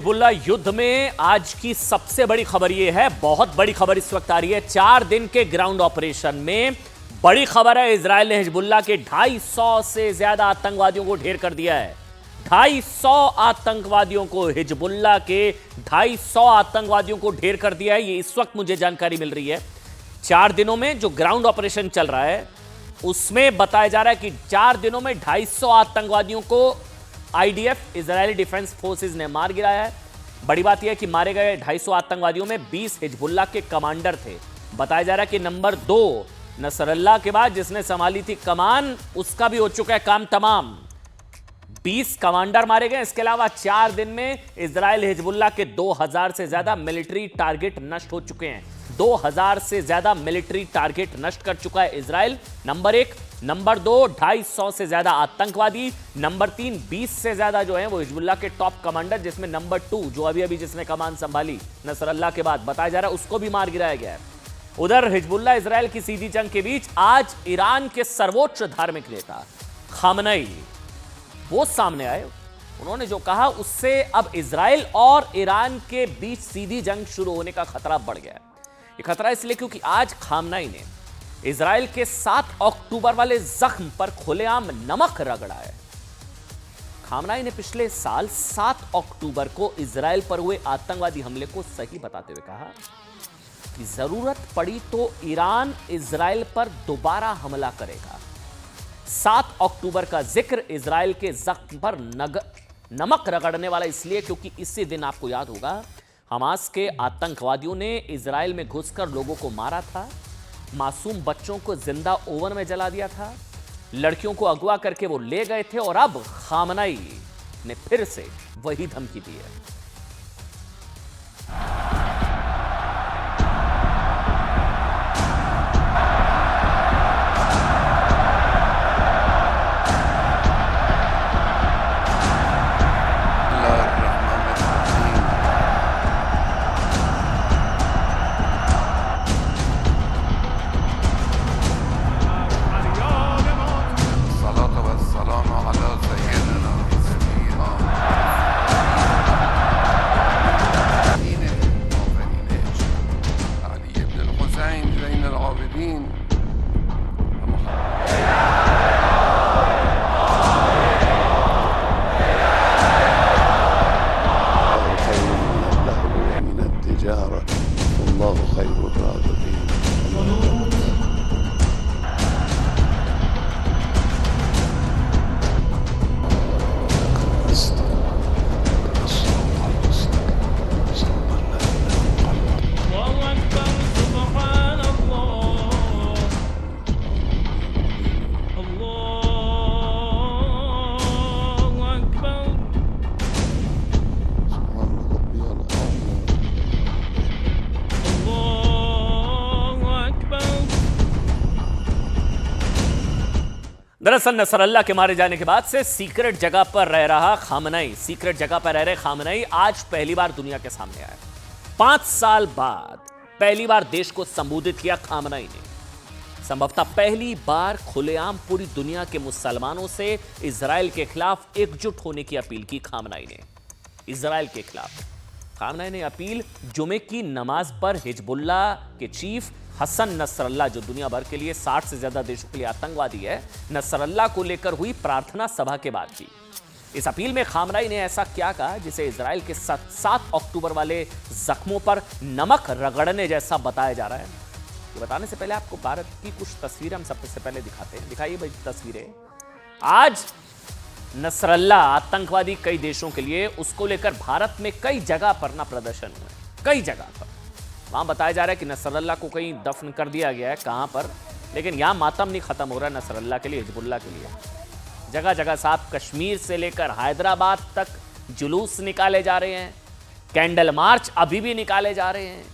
Hezbollah युद्ध में आज की सबसे बड़ी खबर यह है, बहुत बड़ी खबर इस वक्त आ रही है। 4 दिन के ग्राउंड ऑपरेशन में बड़ी खबर है, इजराइल ने हिजबुल्लाह के 250 से ज्यादा आतंकवादियों को ढेर कर दिया है। 250 आतंकवादियों को, हिजबुल्लाह के 250 आतंकवादियों को ढेर कर दिया है। ये इस वक्त मुझे जानकारी मिल रही है। 4 दिनों में जो ग्राउंड ऑपरेशन चल रहा है उसमें बताया जा रहा है कि 4 दिनों में 250 आतंकवादियों को आईडीएफ, इजरायली डिफेंस फोर्सेस ने मार गिराया है। बड़ी बात यह है कि मारे गए 250 आतंकवादियों में 20 हिजबुल्लाह के कमांडर थे। बताया जा रहा है कि नंबर 2 नसरल्लाह के बाद जिसने संभाली थी कमान, उसका भी हो चुका है काम तमाम। 20 कमांडर मारे गए। इसके अलावा 4 दिन में इजराइल हिजबुल्लाह के 2000 से ज्यादा मिलिट्री टारगेट नष्ट हो चुके हैं। 2000 से ज्यादा मिलिट्री टारगेट नष्ट कर चुका है इजराइल, नंबर 1। नंबर 2, 250 से ज्यादा आतंकवादी। नंबर 3, 20 से ज्यादा जो है वो हिजबुल्लाह के टॉप कमांडर, जिसमें नंबर 2 जो अभी जिसने कमान संभाली नसरल्लाह के बाद, बताया जा रहा है उसको भी मार गिराया गया है। उधर हिजबुल्लाह इजराइल की सीधी जंग के बीच आज ईरान के सर्वोच्च धार्मिक नेता खामनई वो सामने आए। उन्होंने जो कहा उससे अब इजराइल और ईरान के बीच सीधी जंग शुरू होने का खतरा बढ़ गया है। ये खतरा इसलिए क्योंकि आज खामनई ने इजराइल के 7 अक्टूबर वाले जख्म पर खुलेआम नमक रगड़ा है। खामनई ने पिछले साल 7 अक्टूबर को इजराइल पर हुए आतंकवादी हमले को सही बताते हुए कहा कि जरूरत पड़ी तो ईरान इजराइल पर दोबारा हमला करेगा। 7 अक्टूबर का जिक्र इजराइल के जख्म पर नमक रगड़ने वाला इसलिए क्योंकि इसी दिन आपको याद होगा हमास के आतंकवादियों ने इजराइल में घुसकर लोगों को मारा था, मासूम बच्चों को जिंदा ओवन में जला दिया था, लड़कियों को अगवा करके वो ले गए थे और अब खामनई ने फिर से वही धमकी दी है। दरअसल नसरल्लाह के मारे जाने के बाद से सीक्रेट जगह पर रह रहा खामनई, सीक्रेट जगह पर रह रहे खामनई आज पहली बार दुनिया के सामने आया। 5 साल बाद पहली बार देश को संबोधित किया खामनई ने। संभवतः पहली बार खुलेआम पूरी दुनिया के मुसलमानों से इजराइल के खिलाफ एकजुट होने की अपील की खामनई ने। इजराइल के खिलाफ खामनई ने अपील जुमे की नमाज पर हिजबुल्लाह के चीफ हसन नसरल्लाह, जो दुनिया भर के लिए 60 से ज्यादा देशों के लिए आतंकवादी है, नसरल्लाह को लेकर हुई प्रार्थना सभा के बाद की। इस अपील में खामनई ने ऐसा क्या कहा जिसे इजराइल के 7 अक्टूबर वाले जख्मों पर नमक रगड़ने जैसा बताया जा रहा है। ये बताने से पहले आपको भारत की कुछ तस्वीरें हम सबसे पहले दिखाते हैं। दिखाइए भाई तस्वीरें। आज नसरल्लाह आतंकवादी कई देशों के लिए, उसको लेकर भारत में कई जगह पर ना प्रदर्शन हुए, कई जगह पर। वहां बताया जा रहा है कि नसरल्लाह को कहीं दफन कर दिया गया है, कहां पर, लेकिन यहां मातम नहीं खत्म हो रहा है नसरल्लाह के लिए, हिजबुल्लाह के लिए। जगह जगह साहब कश्मीर से लेकर हैदराबाद तक जुलूस निकाले जा रहे हैं, कैंडल मार्च अभी भी निकाले जा रहे हैं।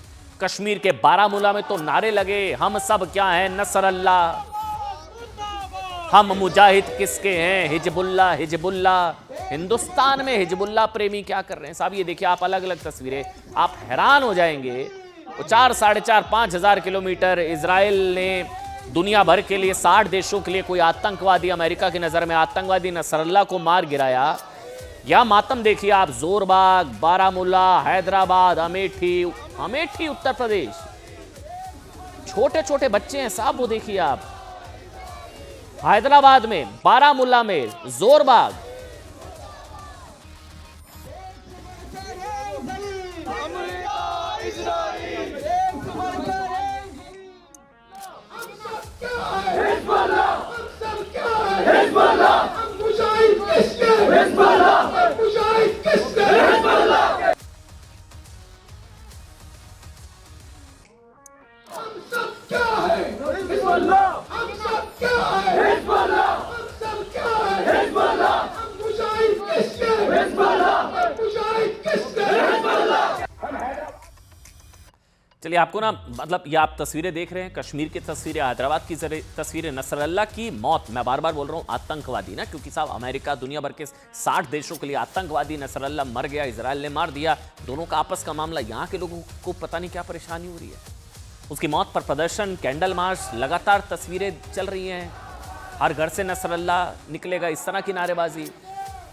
कश्मीर के बारामूला में तो नारे लगे, हम सब क्या हैं नसरल्लाह, हम मुजाहिद किसके हैं, हिजबुल्लाह हिजबुल्लाह। हिंदुस्तान में हिजबुल्लाह प्रेमी क्या कर रहे हैं साहब, ये देखिए आप अलग अलग तस्वीरें, आप हैरान हो जाएंगे। 4, 4.5, 5,000 किलोमीटर इजराइल ने दुनिया भर के लिए 60 देशों के लिए कोई आतंकवादी, अमेरिका की नजर में आतंकवादी नसरल्लाह को मार गिराया। या मातम देखिए आप, जोरबाग, बारामूला, हैदराबाद, अमेठी, अमेठी उत्तर प्रदेश, छोटे छोटे बच्चे हैं साहब, वो देखिए आप, हैदराबाद में, बारामूला में, जोरबाग। चलिए आपको ना, मतलब ये आप तस्वीरें देख रहे हैं, कश्मीर की तस्वीरें, हैदराबाद की तस्वीरें, नसरल्ला की मौत। मैं बार बार बोल रहा हूं आतंकवादी ना, क्योंकि साहब अमेरिका दुनिया भर के 60 देशों के लिए आतंकवादी, नसरल्ला मर गया, इजराइल ने मार दिया, दोनों का आपस का मामला। यहां के लोगों को पता नहीं क्या परेशानी हो रही है। उसकी मौत पर प्रदर्शन, कैंडल मार्च, लगातार तस्वीरें चल रही हैं, हर घर से नसरल्ला निकलेगा, इस तरह की नारेबाजी।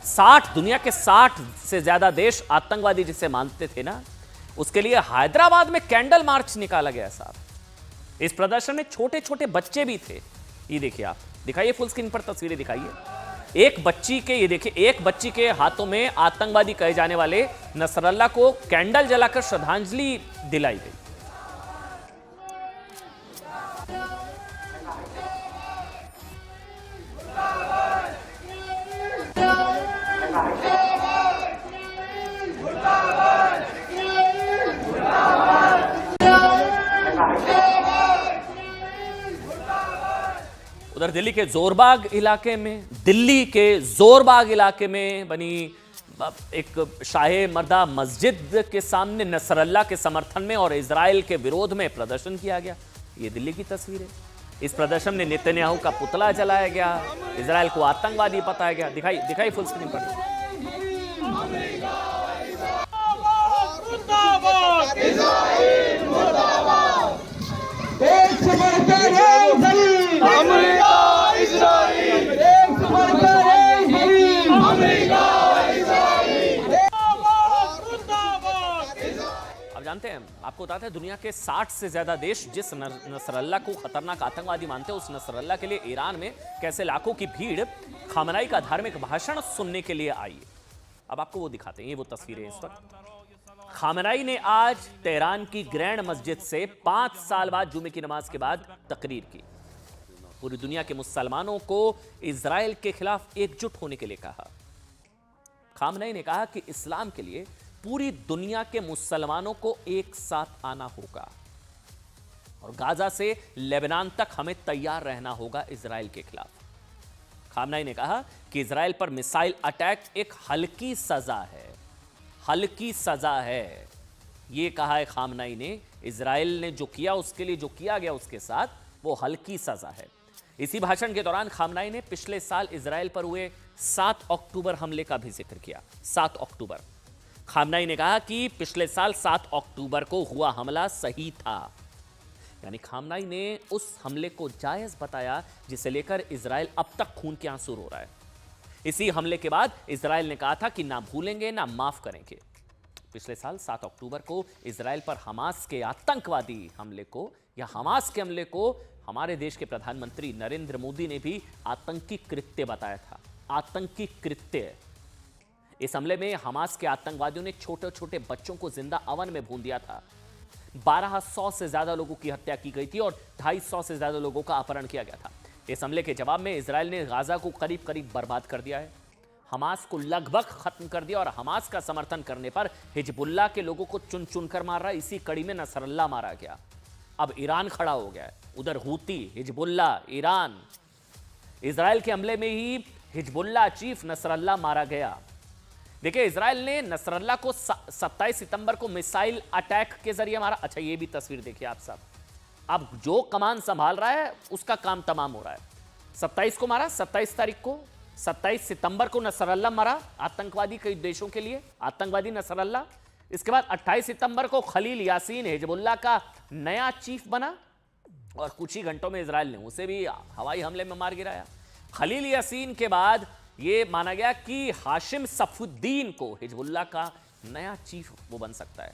60 दुनिया के 60 से ज्यादा देश आतंकवादी जिसे मानते थे ना, उसके लिए हैदराबाद में कैंडल मार्च निकाला गया साहब। इस प्रदर्शन में छोटे छोटे बच्चे भी थे। ये देखिए आप, दिखाइए फुल स्क्रीन पर तस्वीरें दिखाइए। एक बच्ची के, ये देखिए, एक बच्ची के हाथों में आतंकवादी कहे जाने वाले नसरल्ला को कैंडल जलाकर श्रद्धांजलि दिलाई गई। उधर दिल्ली के जोरबाग इलाके में बनी एक शाहे मर्दा मस्जिद के सामने नसरल्ला के समर्थन में और इजराइल के विरोध में प्रदर्शन किया गया। ये दिल्ली की तस्वीर है। इस प्रदर्शन में नेतन्याहू का पुतला जलाया गया, इजराइल को आतंकवादी बताया गया। दिखाई फुल स्क्रीन पर। अब जानते हैं, आपको बताते हैं, दुनिया के 60 से ज्यादा देश जिस नसरल्ला को खतरनाक आतंकवादी मानते हैं, उस नसरल्ला के लिए ईरान में कैसे लाखों की भीड़ खामनाई का धार्मिक भाषण सुनने के लिए आई है। अब आपको वो दिखाते हैं, ये वो तस्वीरें इस वक्त। खामनाई ने आज तेहरान की ग्रैंड मस्जिद से 5 साल बाद जुमे की नमाज के बाद तकरीर की। पूरी दुनिया के मुसलमानों को इजराइल के खिलाफ एकजुट होने के लिए कहा। खामनाई ने कहा कि इस्लाम के लिए पूरी दुनिया के मुसलमानों को एक साथ आना होगा और गाजा से लेबनान तक हमें तैयार रहना होगा इजराइल के खिलाफ। खामनाई ने कहा कि इजराइल पर मिसाइल अटैक एक हल्की सजा है, हल्की सजा है। यह कहा है खामनाई ने, इजराइल ने जो किया उसके लिए जो किया गया उसके साथ वो हल्की सजा है। इसी भाषण के दौरान खामनाई ने पिछले साल इजराइल पर हुए 7 अक्टूबर हमले का भी जिक्र किया। 7 अक्टूबर, खामनाई ने कहा कि पिछले साल 7 अक्टूबर को हुआ हमला सही था। यानी खामनाई ने उस हमले को जायज बताया जिसे लेकर इजराइल अब तक खून के आंसू रो रहा है। इसी हमले के बाद इजराइल ने कहा था कि ना भूलेंगे ना माफ करेंगे। पिछले साल 7 अक्टूबर को इजराइल पर हमास के आतंकवादी हमले को, या हमास के हमले को, हमारे देश के प्रधानमंत्री नरेंद्र मोदी ने भी आतंकी कृत्य बताया था। आतंकी कृत्य। इस हमले में हमास के आतंकवादियों ने छोटे छोटे बच्चों को जिंदा अवन में भून दिया था। 1200 से ज्यादा लोगों की हत्या की गई थी और 250 से ज्यादा लोगों का अपहरण किया गया था। इस हमले के जवाब में इजराइल ने गाजा को करीब करीब बर्बाद कर दिया है, हमास को लगभग खत्म कर दिया और हमास का समर्थन करने पर हिजबुल्लाह के लोगों को चुन चुन कर मार रहा है। इसी कड़ी में नसरल्ला मारा गया। अब ईरान खड़ा हो गया है, उधर हूती, हिजबुल्लाह, ईरान। इजराइल के हमले में ही हिजबुल्लाह चीफ नसरल्ला मारा गया। देखिए, इजराइल ने नसरल्ला को 27 सितंबर को मिसाइल अटैक के जरिए मारा। अच्छा, ये भी तस्वीर देखिए आप सब। अब जो कमान संभाल रहा है उसका काम तमाम हो रहा है। 27 को मारा, 27 तारीख को, 27 सितंबर को नसरल्ला मारा, आतंकवादी कई देशों के लिए आतंकवादी नसरल्ला। इसके बाद 28 सितंबर को खलील यासीन हिजबुल्लाह का नया चीफ बना और कुछ ही घंटों में इजराइल ने उसे भी हवाई हमले में मार गिराया। खलील यासीन के बाद ये माना गया कि हाशिम सफुद्दीन को हिजबुल्लाह का नया चीफ वो बन सकता है,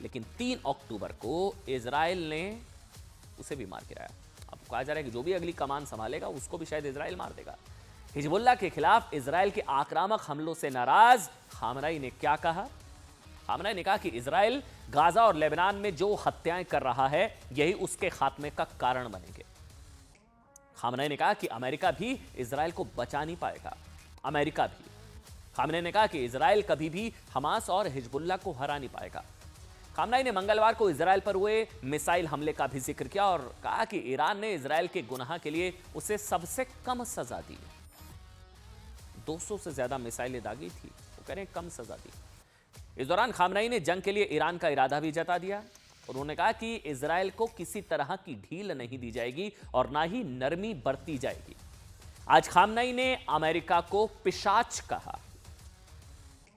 लेकिन 3 अक्टूबर को इजराइल ने उसे भी मार गिराया। अब कहा जा रहा है कि जो भी अगली कमान संभालेगा उसको भी शायद इजराइल मार देगा। हिजबुल्लाह के खिलाफ इजराइल के आक्रामक हमलों से नाराज खामनई ने क्या कहा? खामनई ने कहा कि इजराइल गाजा और लेबनान में जो हत्याएं कर रहा है यही उसके खात्मे का कारण बनेंगे। खामनई ने कहा कि अमेरिका भी इजराइल को बचा नहीं पाएगा, अमेरिका भी। खामनई ने कहा कि इजराइल कभी भी हमास और हिजबुल्लाह को हरा नहीं पाएगा। खामनई ने मंगलवार को इजराइल पर हुए मिसाइल हमले का भी जिक्र किया और कहा कि ईरान ने इजराइल के गुनाह के लिए उसे सबसे कम सजा दी। 200 से ज्यादा मिसाइलें दागी थी, वो कह रहे हैं कम सजा दी। इस दौरान खामनई ने जंग के लिए ईरान का इरादा भी जता दिया। उन्होंने कहा कि इजराइल को किसी तरह की ढील नहीं दी जाएगी और ना ही नरमी बरती जाएगी। आज खामनई ने अमेरिका को पिशाच कहा,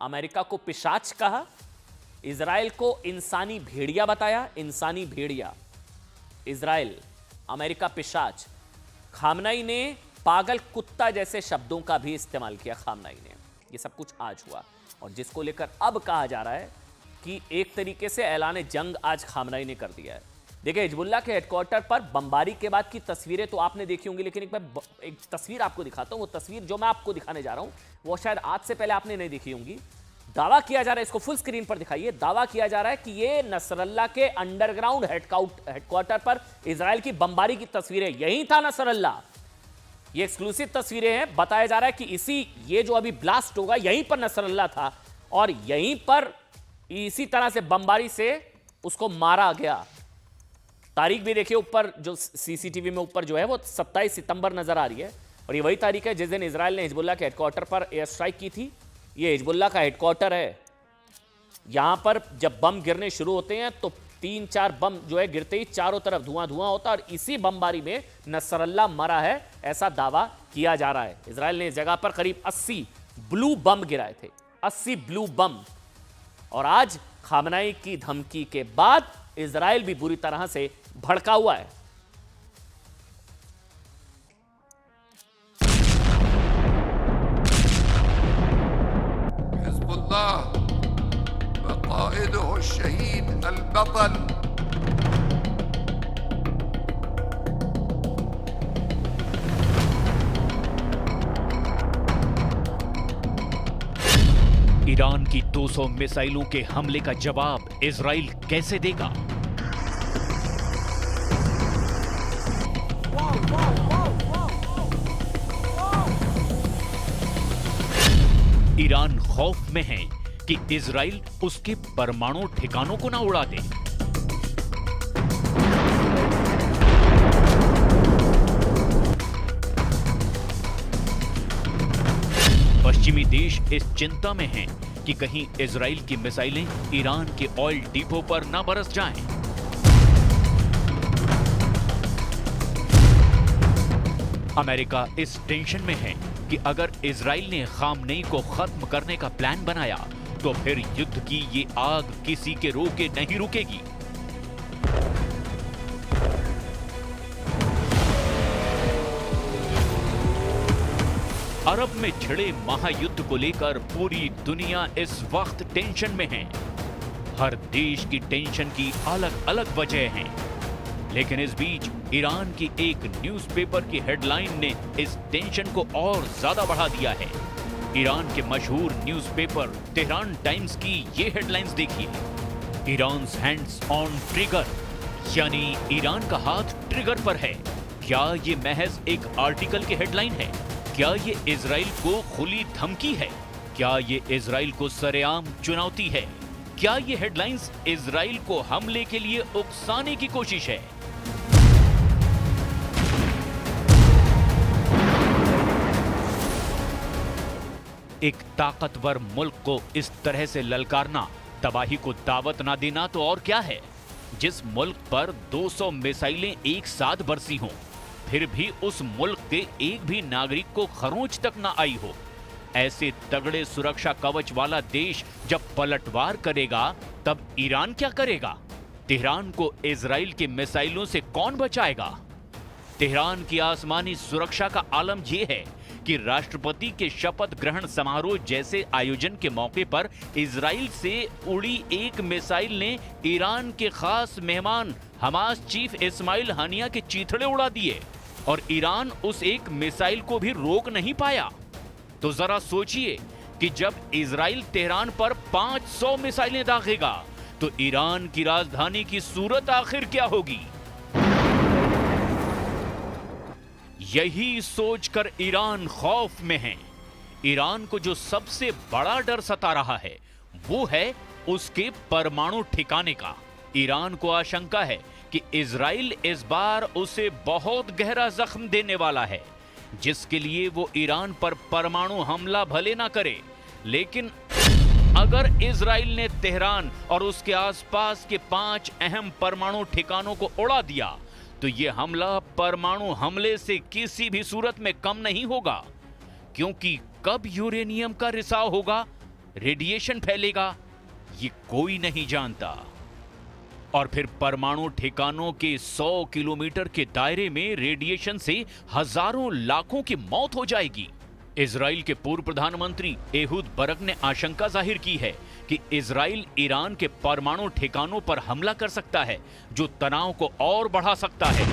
अमेरिका को पिशाच कहा, इजराइल को इंसानी भेड़िया बताया, इंसानी भेड़िया। इजराइल, अमेरिका पिशाच। खामनई ने पागल कुत्ता जैसे शब्दों का भी इस्तेमाल किया। खामनई ने ये सब कुछ आज हुआ और जिसको लेकर अब कहा जा रहा है कि एक तरीके से ऐलान जंग आज खामनई ने कर दिया है। देखिए, हिजबुल्लाह के हेडक्वार्टर पर बमबारी के बाद की तस्वीरें तो आपने देखी होंगी, लेकिन एक तस्वीर आपको दिखाता हूं। वो तस्वीर जो मैं आपको दिखाने जा रहा हूं वो शायद आज से पहले आपने नहीं देखी होंगी। दावा किया जा रहा है, इसको फुल स्क्रीन पर दिखाइए, दावा किया जा रहा है कि ये नसरल्ला के अंडरग्राउंड हेडक्वार्टर पर इजराइल की बमबारी की तस्वीरें, यही था नसरल्ला। ये एक्सक्लूसिव तस्वीरें हैं। बताया जा रहा है कि ये जो अभी ब्लास्ट होगा यहीं पर नसरल्ला था और यहीं पर इसी तरह से बमबारी से उसको मारा गया। तारीख भी देखिए ऊपर, जो सीसीटीवी में ऊपर जो है वो 27 सितंबर नजर आ रही है और ये वही तारीख है जिस दिन इजराइल ने हिजबुल्लाह के हेडक्वार्टर पर एयर स्ट्राइक की थी। ये हिजबुल्लाह का हेडक्वार्टर है। यहां पर जब बम गिरने शुरू होते हैं तो 3-4 बम जो है गिरते ही चारों तरफ धुआं धुआं होता है और इसी बमबारी में नसरल्ला मरा है, ऐसा दावा किया जा रहा है। इजराइल ने इस जगह पर करीब 80 ब्लू बम गिराए थे, 80 ब्लू बम। और आज खामनई की धमकी के बाद इजराइल भी बुरी तरह से भड़का हुआ है। हिजबुल्लाह वक़ाइदुहु शहीद अल-बतल ईरान की 200 मिसाइलों के हमले का जवाब इजराइल कैसे देगा? ईरान खौफ में है कि इजराइल उसके परमाणु ठिकानों को ना उड़ा दे। पश्चिमी देश इस चिंता में हैं कि कहीं इजराइल की मिसाइलें ईरान के ऑयल डिपो पर ना बरस जाएं। अमेरिका इस टेंशन में है कि अगर इजराइल ने खामनेई को खत्म करने का प्लान बनाया तो फिर युद्ध की ये आग किसी के रोके नहीं रुकेगी। अरब में छिड़े महायुद्ध को लेकर पूरी दुनिया इस वक्त टेंशन में है। हर देश की टेंशन की अलग अलग वजह हैं। लेकिन इस बीच ईरान की एक न्यूज़पेपर की हेडलाइन ने इस टेंशन को और ज्यादा बढ़ा दिया है। ईरान के मशहूर न्यूज़पेपर तेहरान टाइम्स की ये हेडलाइंस देखिए। ईरान्स हैंड्स ऑन ट्रिगर, यानी ईरान का हाथ ट्रिगर पर है। क्या ये महज एक आर्टिकल की हेडलाइन है? क्या ये इजराइल को खुली धमकी है? क्या ये इजराइल को सरेआम चुनौती है? क्या ये हेडलाइंस इजराइल को हमले के लिए उकसाने की कोशिश है? एक ताकतवर मुल्क को इस तरह से ललकारना, तबाही को दावत ना देना तो और क्या है। जिस मुल्क पर 200 मिसाइलें एक साथ बरसी हों, फिर भी उस मुल्क के एक भी नागरिक को खरोंच तक ना आई हो, ऐसे तगड़े सुरक्षा कवच वाला देश जब पलटवार करेगा तब ईरान क्या करेगा? तेहरान को इजराइल के मिसाइलों से कौन बचाएगा? तेहरान की आसमानी सुरक्षा का आलम यह है कि राष्ट्रपति के शपथ ग्रहण समारोह जैसे आयोजन के मौके पर इजराइल से उड़ी एक मिसाइल ने ईरान के खास मेहमान हमास चीफ इस्माइल हानिया के चीथड़े उड़ा दिए और ईरान उस एक मिसाइल को भी रोक नहीं पाया। तो जरा सोचिए कि जब इजराइल तेहरान पर 500 मिसाइलें दागेगा तो ईरान की राजधानी की सूरत आखिर क्या होगी। यही सोचकर ईरान खौफ में है। ईरान को जो सबसे बड़ा डर सता रहा है वो है उसके परमाणु ठिकाने का। ईरान को आशंका है कि इजराइल इस बार उसे बहुत गहरा जख्म देने वाला है, जिसके लिए वो ईरान पर परमाणु हमला भले ना करे, लेकिन अगर इजराइल ने तेहरान और उसके आसपास के 5 अहम परमाणु ठिकानों को उड़ा दिया तो यह हमला परमाणु हमले से किसी भी सूरत में कम नहीं होगा, क्योंकि कब यूरेनियम का रिसाव होगा, रेडिएशन फैलेगा, ये कोई नहीं जानता। और फिर परमाणु ठिकानों के 100 किलोमीटर के दायरे में रेडिएशन से हजारों लाखों की मौत हो जाएगी। इजराइल के पूर्व प्रधानमंत्री एहूद बरक ने आशंका जाहिर की है कि इजराइल ईरान के परमाणु ठिकानों पर हमला कर सकता है, जो तनाव को और बढ़ा सकता है।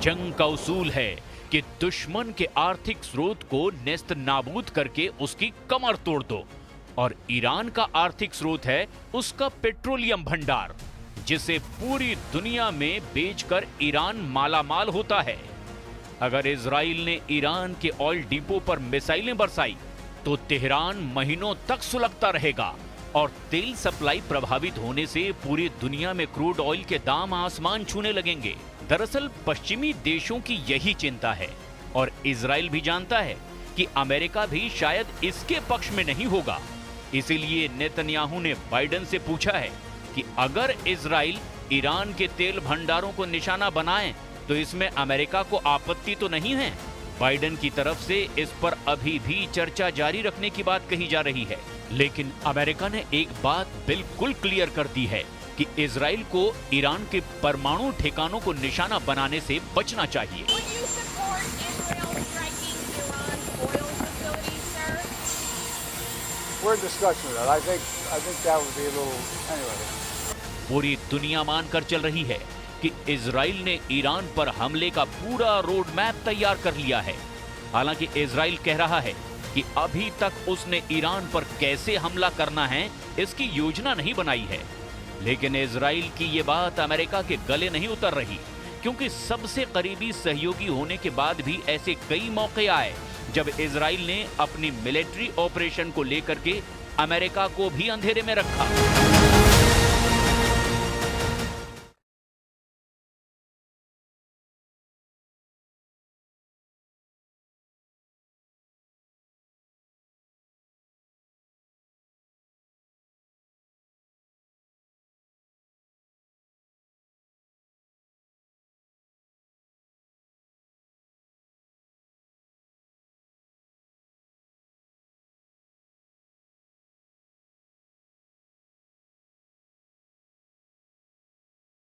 जंग का उसूल है कि दुश्मन के आर्थिक स्रोत को नेस्त नाबूद करके उसकी कमर तोड़ दो, और ईरान का आर्थिक स्रोत है उसका पेट्रोलियम भंडार, जिसे पूरी दुनिया में बेचकर ईरान मालामाल होता है। अगर इजराइल ने ईरान के ऑयल डिपो पर मिसाइलें बरसाई तो तेहरान महीनों तक सुलगता रहेगा और तेल सप्लाई प्रभावित होने से पूरी दुनिया में क्रूड ऑयल के दाम आसमान छूने लगेंगे। दरअसल पश्चिमी देशों की यही चिंता है और इजराइल भी जानता है कि अमेरिका भी शायद इसके पक्ष में नहीं होगा। इसीलिए नेतन्याहू ने बाइडेन से पूछा है कि अगर इजराइल ईरान के तेल भंडारों को निशाना बनाए तो इसमें अमेरिका को आपत्ति तो नहीं है। बाइडेन की तरफ से इस पर अभी भी चर्चा जारी रखने की बात कही जा रही है, लेकिन अमेरिका ने एक बात बिल्कुल क्लियर कर दी है कि इजराइल को ईरान के परमाणु ठिकानों को निशाना बनाने से बचना चाहिए। पूरी दुनिया मानकर चल रही है कि इजराइल ने ईरान पर हमले का पूरा रोड मैप तैयार कर लिया है। हालांकि इजराइल कह रहा है कि अभी तक उसने ईरान पर कैसे हमला करना है इसकी योजना नहीं बनाई है, लेकिन इजराइल की ये बात अमेरिका के गले नहीं उतर रही, क्योंकि सबसे करीबी सहयोगी होने के बाद भी ऐसे कई मौके आए जब इजराइल ने अपनी मिलिट्री ऑपरेशन को लेकर के अमेरिका को भी अंधेरे में रखा।